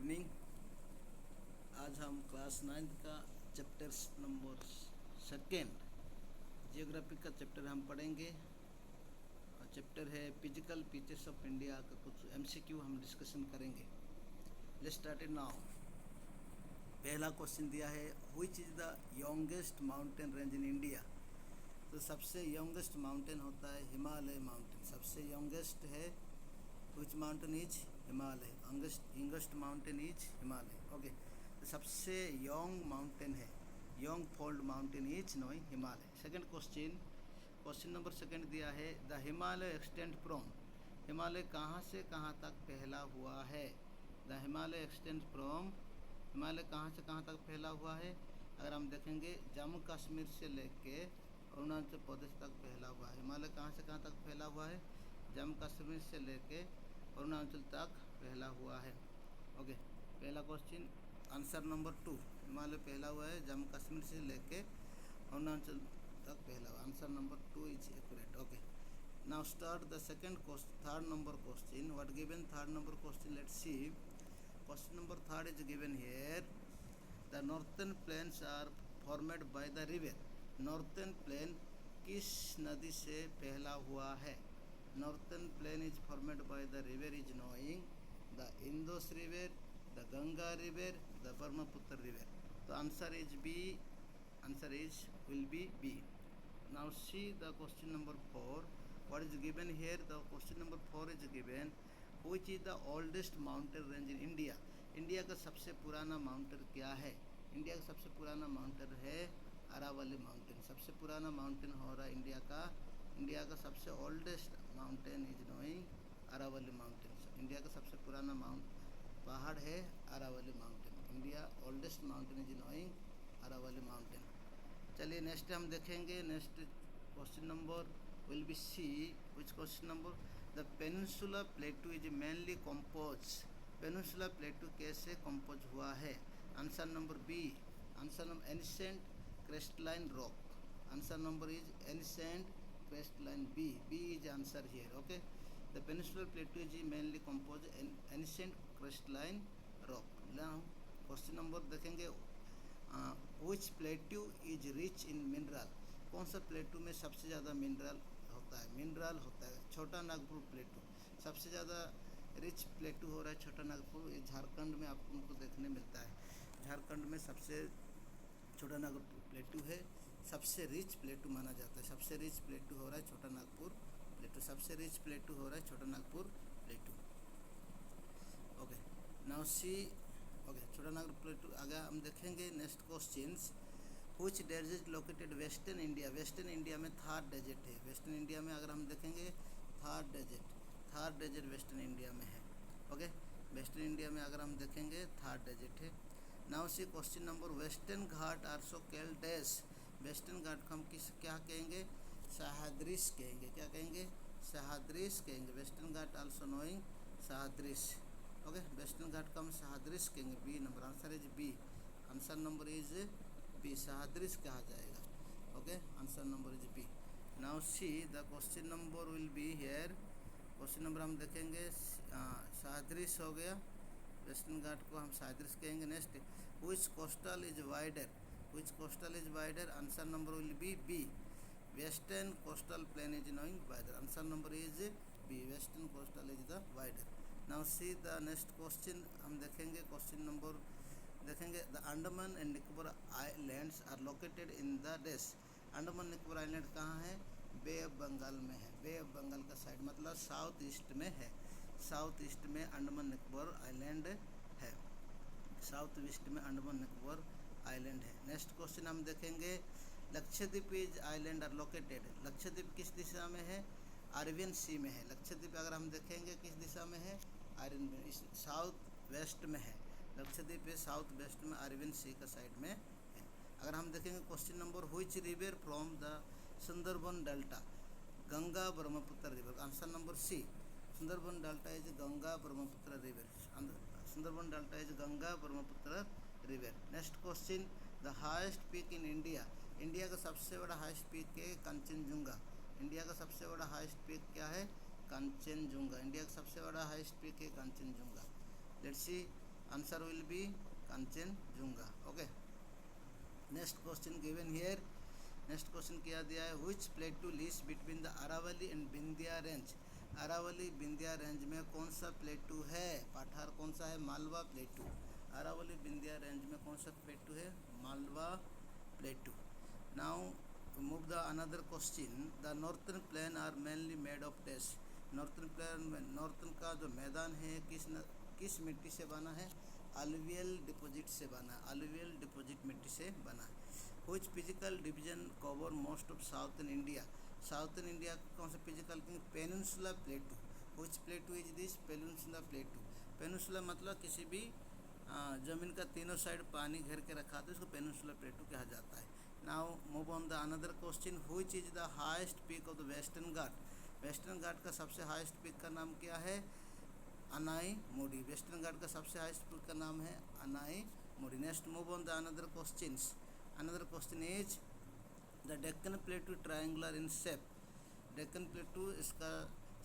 Evening. आज हम class 9 का चैप्टर नंबर सेकेंड जियोग्राफी का चैप्टर हम पढ़ेंगे। चैप्टर है फिजिकल फीचर्स ऑफ इंडिया का कुछ एमसीक्यू हम डिस्कशन करेंगे। Let's start it now. पहला क्वेश्चन दिया है which is the youngest mountain range in India. तो सबसे यंगेस्ट माउंटेन होता है हिमालय माउंटेन। सबसे यंगेस्ट है which mountain is Himalaya. Youngest mountain is Himalaya. Okay, तो सबसे यंग माउंटेन है, young fold mountain is knowing Himalaya. Second question number second दिया है the Himalaya extend from. Himalaya कहाँ से कहाँ तक फैला हुआ है। The Himalaya extend from, Himalaya कहाँ से कहाँ तक फैला हुआ है। अगर हम देखेंगे जम्मू कश्मीर से लेके अरुणाचल प्रदेश तक फैला हुआ है। हिमालय कहाँ से कहाँ तक फैला हुआ है, जम्मू कश्मीर से लेके अरुणाचल तक फैला हुआ है। ओके, पहला क्वेश्चन आंसर नंबर 2, हिमालय फैला हुआ है जम्मू कश्मीर से लेके अरुणाचल तक फैला हुआ। Answer number 2 is accurate. Okay, now start the second question, third number question. What given third number question, let's see. Question number third is given here the northern plains are formed by the river. Northern plain किस नदी से फैला हुआ है। Northern plain is formed by the river is knowing the Indus river, the Ganga river, the Brahmaputra river. तो answer is B, answer is will be B. Now see the question number 4. What is given here? The question number 4 is given which is the oldest mountain range in India. India का सबसे पुराना mountain क्या है। India का सबसे पुराना mountain है Aravalli mountain. सबसे पुराना माउंटेन हो रहा है इंडिया का सबसे oldest mountain is knowing Aravalli mountain. India का सबसे पुराना पहाड़ है Aravalli mountain. India oldest mountain is knowing Aravalli mountain. चलिए नेक्स्ट हम देखेंगे। Next question number will be C which question number the peninsula plateau is mainly compose. Peninsula plateau कैसे compose हुआ है। Answer number B, answer number ancient crystalline rock. Answer number is ancient crystalline, B, B is answer here. Okay, the peninsula plateau is mainly compose ancient crystalline rock. Now question number देखेंगे which plateau is rich in mineral. कौन सा plateau में सबसे ज़्यादा mineral होता है। Chota Nagpur plateau सबसे ज़्यादा रिच प्लेट्यू हो रहा है छोटा नागपुर। ये झारखंड में आपको उनको देखने मिलता है। झारखंड में सबसे छोटा नागपुर प्लेट्यू है, सबसे रिच प्लेट्यू माना जाता है। सबसे रिच प्लेट्यू हो रहा है छोटा नागपुर प्लेट्यू। सबसे रिच प्लेट्यू हो रहा है Chota Nagpur plateau. Okay, now see. Okay, Chota Nagpur plateau. आगे हम देखेंगे next questions. Which desert located western India. Western India में थार डेजर्ट है। वेस्टर्न इंडिया में अगर हम देखेंगे थार डेजर्ट वेस्टर्न इंडिया में है। ओके, वेस्टर्न इंडिया में अगर हम देखेंगे थार डेजर्ट है। Now see question number Western Ghat also called dash. Western Ghat को हम क्या कहेंगे, सह्याद्रीस कहेंगे। क्या कहेंगे, सह्याद्रीस कहेंगे। Western Ghat also knowing Sahyadris. Okay, Western Ghat को हम सह्याद्रीस कहेंगे। B number, answer is B, answer number is B, Sahyadris कहा जाएगा। Okay, answer number is B. Now see the question number will be here. Question number हम देखेंगे सह्याद्रीस हो गया, वेस्टर्न घाट को हम सह्याद्रीस कहेंगे। Next which coastal is wider. Which coastal is wider, answer number will be B, western coastal plain is knowing wider. Answer number is B, western coastal is the wider. Now see the next question हम देखेंगे। Question number देखेंगे the Andaman and Nicobar islands are located in the dash. Andaman Nicobar island कहाँ है, बे of Bengal में है। बे of Bengal का side मतलब south east में है। साउथ ईस्ट में अंडमान निकोबार आइलैंड है। साउथ ईस्ट में अंडमान निकोबार आइलैंड है। नेक्स्ट क्वेश्चन हम देखेंगे Lakshadweep is island are located. Lakshadweep किस दिशा में है, अरेबियन सी में है। लक्षद्वीप अगर हम देखेंगे किस दिशा में है, अरेबियन, साउथ वेस्ट में है। लक्षद्वीप साउथ वेस्ट में अरेबियन सी का साइड में है। अगर हम देखेंगे question number which river from the Sundarban delta. Ganga Brahmaputra river, answer number C, Sundarban delta is Ganga Brahmaputra river. Sundarban delta is Ganga Brahmaputra river. Next question the highest peak in India. India का सबसे बड़ा हाईएस्ट पीक है कंचनजुंगा। इंडिया का सबसे बड़ा हाईएस्ट पीक क्या है, कंचनजुंगा। इंडिया का सबसे बड़ा हाईएस्ट पीक है Kanchenjunga. Let's see Answer will be Kanchenjunga. Okay. Next question given here. Next question क्या दिया है, which plateau lies between the Aravalli and Vindhya range. Aravalli Vindhya range में कौन सा प्लेटू है, पठार कौन सा है, मालवा प्लेटू। अरावली बिंदिया रेंज में कौन सा प्लेटू है, Malwa plateau. Now move the another question, the northern plain are mainly made of test. Northern plain में नॉर्थन का जो मैदान है किस मिट्टी से बना है, अलुवियल डिपॉजिट से बना है, अलुवियल डिपॉजिट मिट्टी से बना है। Which physical division cover most of southern India? Southern India कौन सा physical, peninsula प्लेटू। Which plateau is this? Peninsula प्लेटू। Peninsula मतलब किसी भी ज़मीन का तीनों साइड पानी घेर के रखा था, उसको पेनिनसुला प्लेटू कहा जाता है। Now move on the another question, which is the highest peak of the Western Ghat. Western Ghat का सबसे हाईएस्ट पीक का नाम क्या है, अनाई मुड़ी। वेस्टर्न घाट का सबसे हाईएस्ट पीक का नाम है अनाई मुड़ी। Next move on the another questions. Another question is the Deccan Plateau triangular in shape। Deccan प्लेटू इसका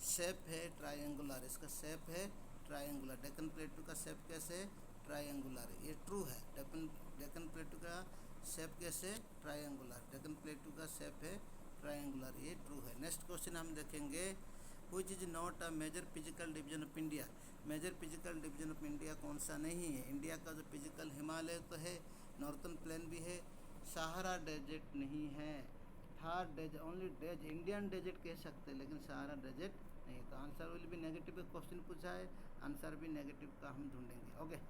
शेप है ट्रायंगुलर, इसका शेप है ट्रायंगुलर। डेक्कन प्लेटू का शेप कैसे, ट्रायंगुलर, ये ट्रू है। डेक्कन प्लेटू का शेप कैसे, ट्रायंगुलर। डेक्कन प्लेटू का शेप है ट्रायंगुलर, ये ट्रू है। नेक्स्ट क्वेश्चन हम देखेंगे, which is not a major physical division of India. Major physical division of India कौन सा नहीं है। इंडिया का जो फिजिकल हिमालय तो है, नॉर्थन प्लेन भी है, सहारा डेजर्ट नहीं है। Thar desert, only this Indian desert कह सकते हैं, लेकिन सहारा डेजर्ट नहीं। तो आंसर विल भी नेगेटिव का क्वेश्चन पूछा है, आंसर भी नेगेटिव का हम ढूंढेंगे। Okay.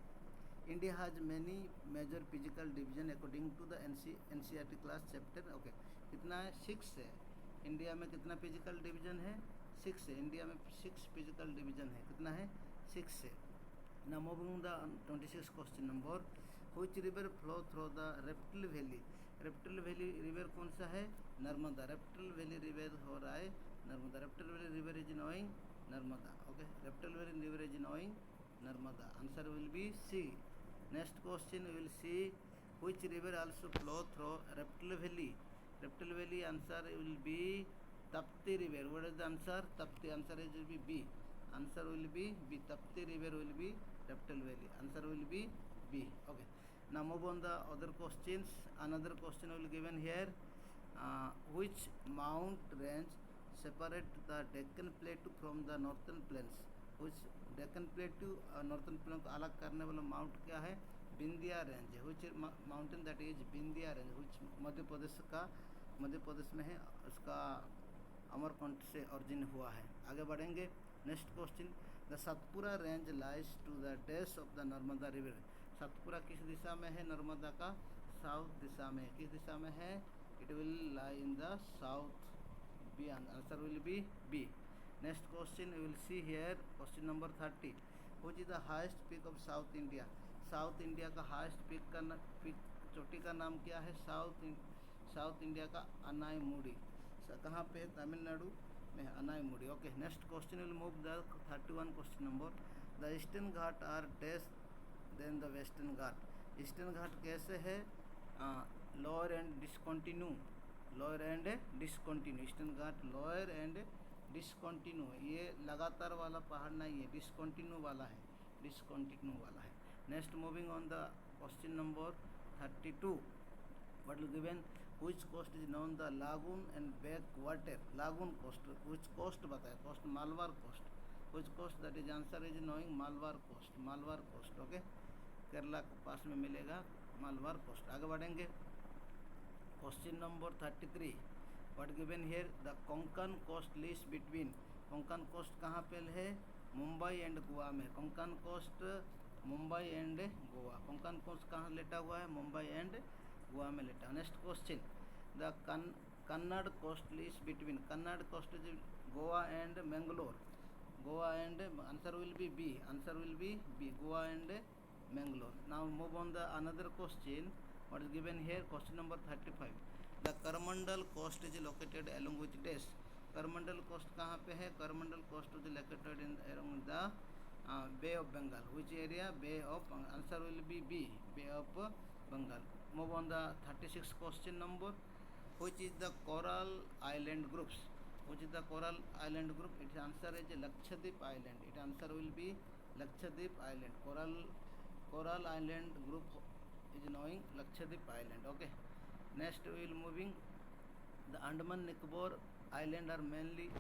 India has many major physical division according to the NCERT class chapter. Okay, कितना है, 6 है। इंडिया में कितना फिजिकल डिवीजन है, 6 है। इंडिया में 6 फिजिकल डिवीजन है, कितना है, 6 है। ना moving the 26 question number, which river flow through the reptile valley. Reptile valley river कौन सा है, नर्मदा। रेप्टिल वैली रिवर हो रहा है Narmada. Reptile valley river is knowing Narmada. Okay, reptile valley river is knowing Narmada. Answer will be C. Next question will see, which river also flow through reptile valley. Reptile valley answer will be Tapti river. What is the answer, Tapti. Answer is will be, answer will be B. Tapti river will be reptile valley, answer will be B. Okay. Now move on the other questions. Another question will given here. Which mount range separate the Deccan Plateau from the Northern Plains? Which Deccan Plateau Northern Plains को अलग करने वाला mount क्या है, Vindhya range है। Which mountain that is Vindhya range, which Madhya Pradesh में है, उसका अमरकंटक से ओरिजिन हुआ है। आगे बढ़ेंगे। Next question, the Satpura range lies to the dash of the Narmada river. Satpura किस दिशा में है, नर्मदा का साउथ दिशा में। किस दिशा में है, it will lie in the south, B. Answer will be B. Next question will see here, question number 30, which is the highest peak of south India. South India का हाईएस्ट पीक चोटी का नाम क्या है, साउथ इंडिया का अनाईमुड़ी। कहाँ पे है, तमिलनाडु में Anamudi. Okay. Next question will move the 31 question number, the Eastern Ghat are dash then the Western Ghat. Eastern Ghat कैसे है, lower and discontinue, lower and discontinue. Eastern Ghat lower and discontinue, ये लगातार वाला पहाड़ नहीं है, डिसकंटिन्यू वाला है, डिसकंटिन्यू वाला है। Next moving on the question number 32, what will given, which coast is known the lagoon and back water. Lagoon coast, which coast बताए, coast Malabar coast. Which coast, that is answer is knowing Malabar coast, Malabar coast. Okay, Kerala के पास में मिलेगा Malabar coast. आगे बढ़ेंगे। Question number 33, what given here, the Konkan coast lies between. Konkan coast कहाँ पे है, मुंबई एंड गोवा में। Konkan coast Mumbai and Goa. Konkan coast कहाँ लेटा हुआ है, मुंबई एंड गोवा में लेटा। Next question, the Kannada coast lies between. Kannada coast is Goa and Mangalore, Goa and, answer will be B, answer will be B, Goa and Mangalore. Now move on the another question. What is given here? Question number 35. The Coromandel Coast is located along with dash. Coromandel Coast कहाँ पे है? Coromandel Coast is located in along the Bay of Bengal. Which area? Bay of. Answer will be B. Bay of Bengal. Move on the 36 question number. Which is the coral island groups? Which is the coral island group? Its answer is Lakshadweep Island. Its answer will be Lakshadweep Island. Coral Coral Island group is knowing Lakshadweep Island. Okay. Next we will moving. The Andaman Nicobar Island are mainly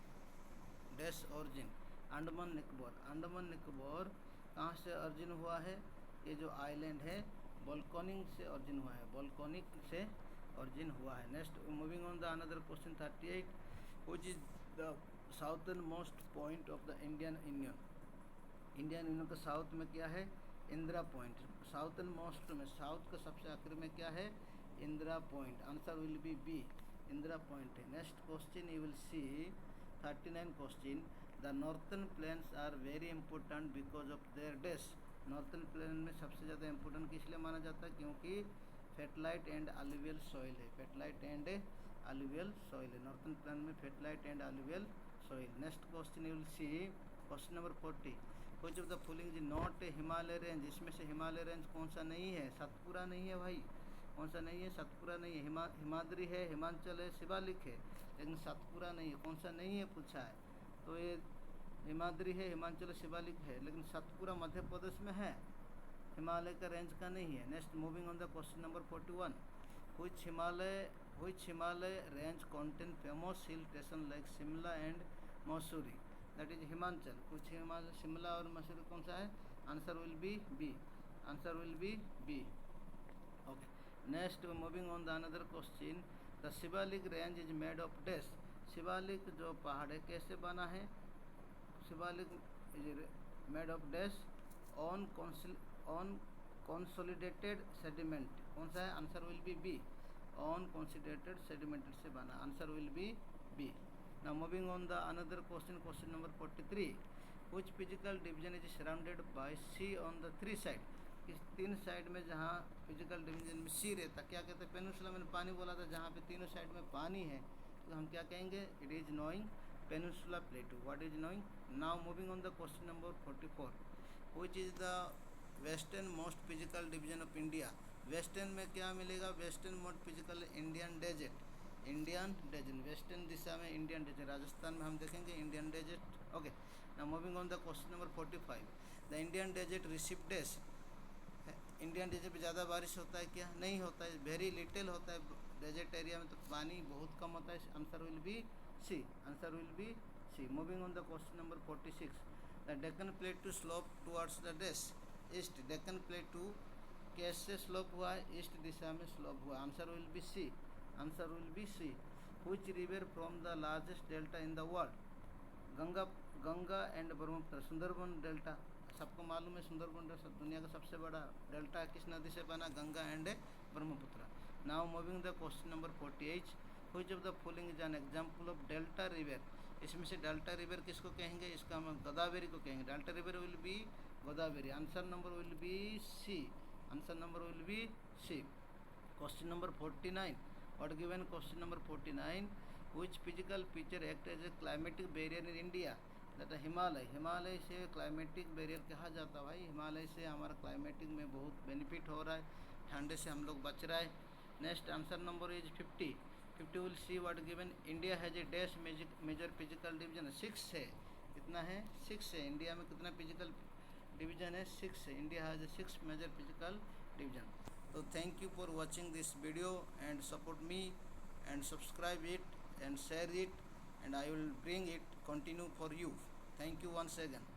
dash origin. Andaman Nicobar कहाँ से origin हुआ है? ये जो island है volcanic से origin हुआ है, वोल्केनिक से origin हुआ है. Next moving on the another question 38, which is the southern most point of the Indian Union. Indian Union का साउथ में क्या है? इंदिरा पॉइंट. साउथर्न मोस्ट में, साउथ का सबसे आखिर में क्या है? Indira Point. Answer will be B, Indira Point है. Next question you will see 39 question. The northern plains are very important because of their dash. Northern plain में सबसे ज़्यादा इंपॉर्टेंट किस लिए माना जाता है? क्योंकि फेटलाइट एंड अलुवियल सॉइल है. फेटलाइट एंड अलुवियल सॉइल है. नॉर्थर्न प्लेन में fertile and alluvial soil. Next question you will see question number 40. कुछ of the following is not a Himalaya range. इसमें से हिमालय रेंज कौन सा नहीं है? सतपुरा नहीं है भाई. कौन सा नहीं है? सतपुरा नहीं है. हिमाद्री है, हिमाचल है, शिवालिक है, लेकिन सतपुरा नहीं है. कौन सा नहीं है पूछा है? तो ये हिमाद्री है, हिमाचल, शिवालिक है, लेकिन सतपुरा मध्य प्रदेश में है, हिमालय का रेंज का नहीं है. Next moving on the question number 41. which Himalaya range contain famous hill station like Shimla and Mussoorie. That is Himachal. कुछ हिमालय, शिमला और मसूरी कौन सा है? Answer will be B. Answer will be B. Okay. Next moving on the another question. The Shivalik range is made of dash. Shivalik जो पहाड़ है कैसे बना है? Shivalik is made of dash on consolidated sediment. कौन सा है? Answer will be B. On consolidated sediment से बना. Answer will be B. Now moving on the another question, question number 43. Which physical division is surrounded by sea on the three side? इस तीन side में जहाँ physical division में सी रहता, क्या कहते हैं? पेनिनसुला. मैंने पानी बोला था, जहाँ पे तीनों साइड में पानी है तो हम क्या कहेंगे? It is knowing peninsula plateau. What is knowing? Now moving on the question number 44. Which is the western most physical division of India. Western में क्या मिलेगा? Western most physical Indian desert. Indian desert western दिशा में Indian desert. Rajasthan में हम देखेंगे Indian desert. Okay. Now moving on the question number 45. The Indian desert receive dash. Indian desert पे ज़्यादा बारिश होता है क्या? नहीं होता है, वेरी लिटिल होता है. डेजर्ट एरिया में तो पानी बहुत कम होता है. Answer will be C. Answer will be C. Moving on the question number 46. The Deccan plateau slope towards the dash. East. Deccan plateau कैसे स्लोप हुआ है? ईस्ट दिशा में स्लोप हुआ. Answer will be C. Answer will be C. Which river from the largest delta in the world. Ganga and Brahmaputra. Sundarban delta सबको मालूम है. Sundarban delta दुनिया का सबसे बड़ा डेल्टा किस नदी से बना? Ganga and Brahmaputra. Now moving the question number 48. Which of the following is an example of delta river. इसमें से डेल्टा रिवर किसको कहेंगे? इसका हम गोदावरी को कहेंगे. Delta river will be Godavari. Answer number will be C. Answer number will be C. Question number 49. What given question number 49. Which physical feature act as a climatic barrier in India? That Himalaya. Himalaya से climatic barrier कहा जाता है भाई. हिमालय से हमारा climatic में बहुत benefit हो रहा है, ठंडे से हम लोग बच रहा है. Next answer number is 50. 50 will see what given. India has a dash major physical division. 6 है. कितना है? 6 है. इंडिया में कितना फिजिकल डिवीजन है? 6 है. India has a 6 major physical division. So thank you for watching this video and support me and subscribe it and share it, and I will bring it continue for you. Thank you once again.